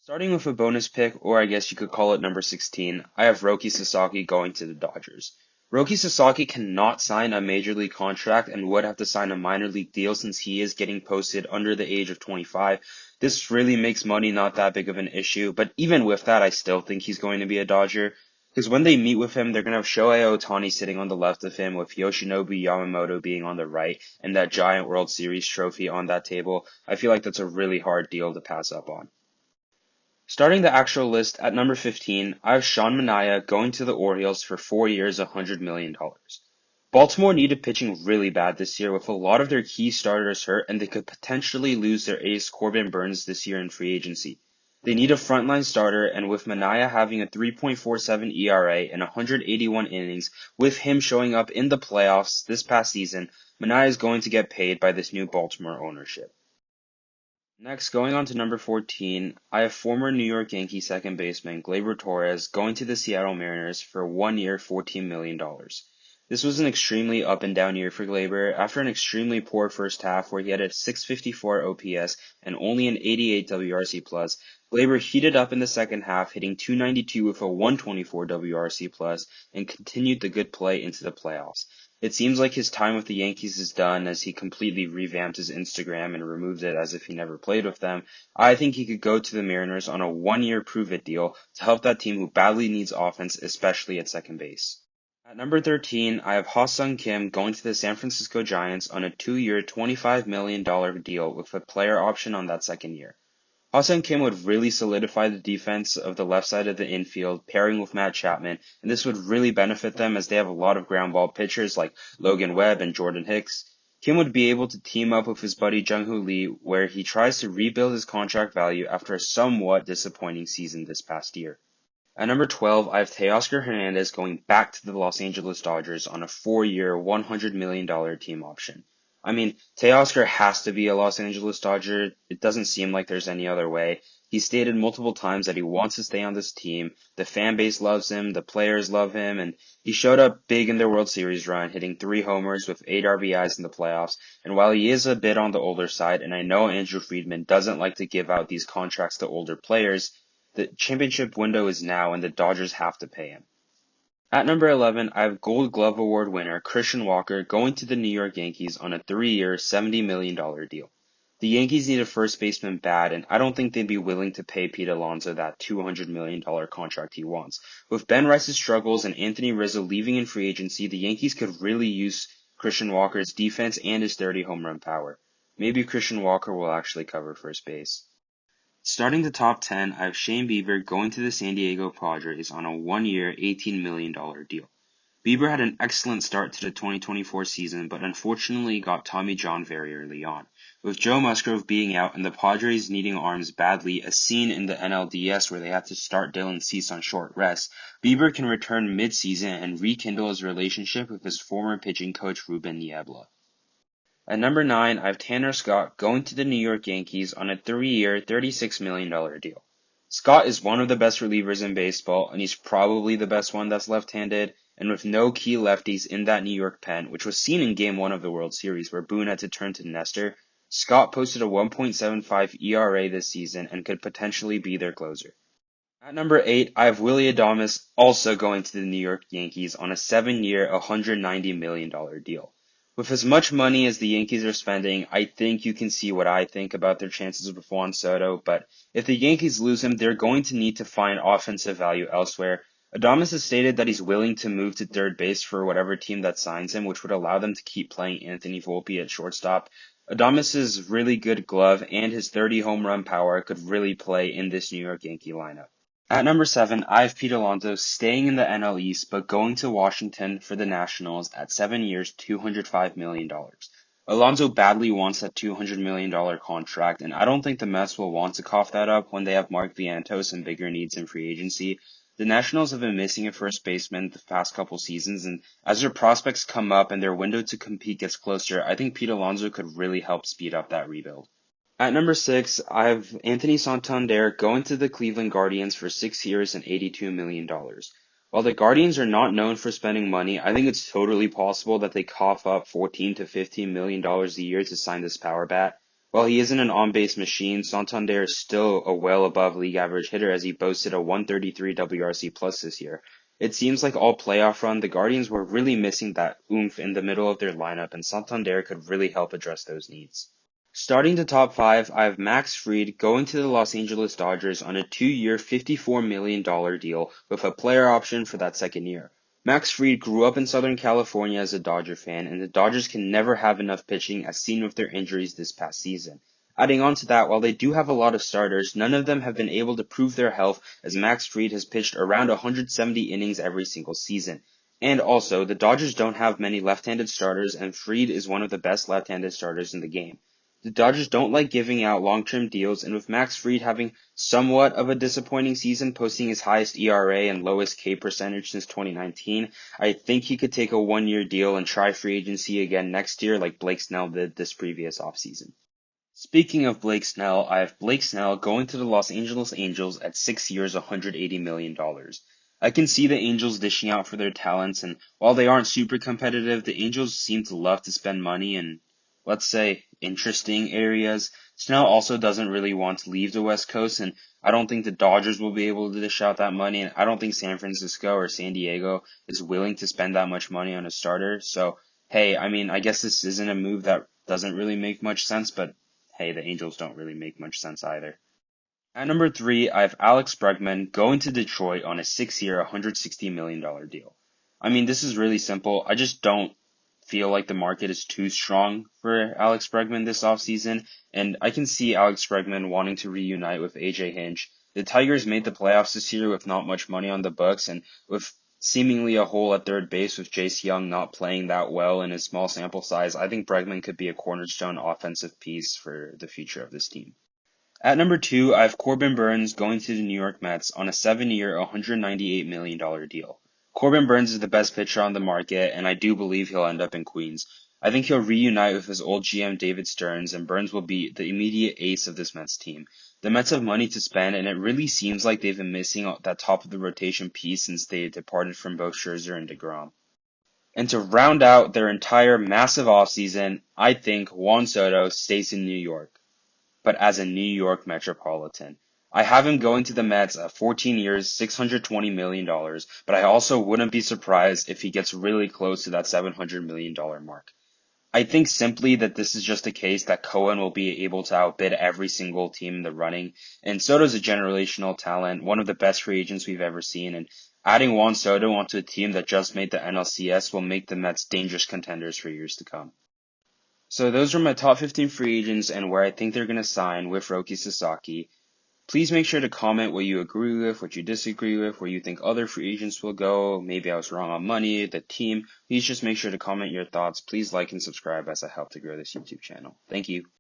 Starting with a bonus pick, or I guess you could call it number 16, I have Roki Sasaki going to the Dodgers. Roki Sasaki cannot sign a major league contract and would have to sign a minor league deal since he is getting posted under the age of 25. This really makes money not that big of an issue, but even with that, I still think he's going to be a Dodger. Because when they meet with him, they're going to have Shohei Ohtani sitting on the left of him with Yoshinobu Yamamoto being on the right and that giant World Series trophy on that table. I feel like that's a really hard deal to pass up on. Starting the actual list at number 15, I have Sean Manaea going to the Orioles for 4 years, $100 million. Baltimore needed pitching really bad this year with a lot of their key starters hurt, and they could potentially lose their ace Corbin Burnes this year in free agency. They need a frontline starter, and with Manaea having a 3.47 ERA and 181 innings, with him showing up in the playoffs this past season, Manaea is going to get paid by this new Baltimore ownership. Next, going on to number 14, I have former New York Yankees second baseman Gleyber Torres going to the Seattle Mariners for 1 year, $14 million. This was an extremely up and down year for Gleyber. After an extremely poor first half where he had a 654 OPS and only an 88 WRC+, Gleyber heated up in the second half, hitting 292 with a 124 WRC+, and continued the good play into the playoffs. It seems like his time with the Yankees is done as he completely revamped his Instagram and removed it as if he never played with them. I think he could go to the Mariners on a 1 year prove-it deal to help that team who badly needs offense, especially at second base. At number 13, I have Ha-Seong Kim going to the San Francisco Giants on a 2 year, $25 million deal with a player option on that second year. Ha-Seong Kim would really solidify the defense of the left side of the infield, pairing with Matt Chapman, and this would really benefit them as they have a lot of ground ball pitchers like Logan Webb and Jordan Hicks. Kim would be able to team up with his buddy Jung-Hoo Lee, where he tries to rebuild his contract value after a somewhat disappointing season this past year. At number 12, I have Teoscar Hernandez going back to the Los Angeles Dodgers on a 4 year, $100 million team option. I mean, Teoscar has to be a Los Angeles Dodger. It doesn't seem like there's any other way. He stated multiple times that he wants to stay on this team. The fan base loves him, the players love him, and he showed up big in their World Series run, hitting 3 homers with 8 RBIs in the playoffs. And while he is a bit on the older side, and I know Andrew Friedman doesn't like to give out these contracts to older players, the championship window is now, and the Dodgers have to pay him. At number 11, I have Gold Glove Award winner Christian Walker going to the New York Yankees on a 3 year, $70 million deal. The Yankees need a first baseman bad, and I don't think they'd be willing to pay Pete Alonso that $200 million contract he wants. With Ben Rice's struggles and Anthony Rizzo leaving in free agency, the Yankees could really use Christian Walker's defense and his 30 home run power. Maybe Christian Walker will actually cover first base. Starting the top 10, I have Shane Bieber going to the San Diego Padres on a 1 year, $18 million deal. Bieber had an excellent start to the 2024 season, but unfortunately got Tommy John very early on. With Joe Musgrove being out and the Padres needing arms badly, as seen in the NLDS where they had to start Dylan Cease on short rest, Bieber can return mid-season and rekindle his relationship with his former pitching coach Ruben Niebla. At number 9, I have Tanner Scott going to the New York Yankees on a 3 year, $36 million deal. Scott is one of the best relievers in baseball, and he's probably the best one that's left-handed, and with no key lefties in that New York pen, which was seen in Game 1 of the World Series where Boone had to turn to Nestor, Scott posted a 1.75 ERA this season and could potentially be their closer. At number 8, I have Willy Adames also going to the New York Yankees on a 7 year, $190 million deal. With as much money as the Yankees are spending, I think you can see what I think about their chances with Juan Soto, but if the Yankees lose him, they're going to need to find offensive value elsewhere. Adames has stated that he's willing to move to third base for whatever team that signs him, which would allow them to keep playing Anthony Volpe at shortstop. Adames' really good glove and his 30 home run power could really play in this New York Yankee lineup. At number 7, I have Pete Alonso staying in the NL East but going to Washington for the Nationals at 7 years, $205 million. Alonso badly wants that $200 million contract, and I don't think the Mets will want to cough that up when they have Mark Vientos and bigger needs in free agency. The Nationals have been missing a first baseman the past couple seasons, and as their prospects come up and their window to compete gets closer, I think Pete Alonso could really help speed up that rebuild. At number 6, I have Anthony Santander going to the Cleveland Guardians for 6 years and $82 million. While the Guardians are not known for spending money, I think it's totally possible that they cough up $14 to $15 million a year to sign this power bat. While he isn't an on-base machine, Santander is still a well above league average hitter as he boasted a 133 WRC plus this year. It seems like all playoff run, the Guardians were really missing that oomph in the middle of their lineup, and Santander could really help address those needs. Starting the top five, I have Max Fried going to the Los Angeles Dodgers on a 2-year, $54 million deal with a player option for that second year. Max Fried grew up in Southern California as a Dodger fan, and the Dodgers can never have enough pitching as seen with their injuries this past season. Adding on to that, while they do have a lot of starters, none of them have been able to prove their health as Max Fried has pitched around 170 innings every single season. And also, the Dodgers don't have many left-handed starters, and Fried is one of the best left-handed starters in the game. The Dodgers don't like giving out long-term deals, and with Max Fried having somewhat of a disappointing season, posting his highest ERA and lowest K percentage since 2019, I think he could take a 1-year deal and try free agency again next year like Blake Snell did this previous offseason. Speaking of Blake Snell, I have Blake Snell going to the Los Angeles Angels at 6 years, $180 million. I can see the Angels dishing out for their talents, and while they aren't super competitive, the Angels seem to love to spend money in, let's say, interesting areas. Snell also doesn't really want to leave the West Coast, and I don't think the Dodgers will be able to dish out that money, and I don't think San Francisco or San Diego is willing to spend that much money on a starter. So, hey, I mean, I guess this isn't a move that doesn't really make much sense, but hey, the Angels don't really make much sense either. At number three, I have Alex Bregman going to Detroit on a 6-year, $160 million deal. I mean, this is really simple. I just don't feel like the market is too strong for Alex Bregman this offseason, and I can see Alex Bregman wanting to reunite with AJ Hinch. The Tigers made the playoffs this year with not much money on the books, and with seemingly a hole at third base with Jace Young not playing that well in his small sample size, I think Bregman could be a cornerstone offensive piece for the future of this team. At number two, I have Corbin Burnes going to the New York Mets on a 7-year, $198 million deal. Corbin Burnes is the best pitcher on the market, and I do believe he'll end up in Queens. I think he'll reunite with his old GM David Stearns, and Burnes will be the immediate ace of this Mets team. The Mets have money to spend, and it really seems like they've been missing that top of the rotation piece since they departed from both Scherzer and DeGrom. And to round out their entire massive offseason, I think Juan Soto stays in New York, but as a New York Metropolitan. I have him going to the Mets at 14 years, $620 million, but I also wouldn't be surprised if he gets really close to that $700 million mark. I think simply that this is just a case that Cohen will be able to outbid every single team in the running, and Soto's a generational talent, one of the best free agents we've ever seen, and adding Juan Soto onto a team that just made the NLCS will make the Mets dangerous contenders for years to come. So those are my top 15 free agents and where I think they're going to sign with Roki Sasaki. Please make sure to comment what you agree with, what you disagree with, where you think other free agents will go. Maybe I was wrong on money, the team. Please just make sure to comment your thoughts. Please like and subscribe as I help to grow this YouTube channel. Thank you.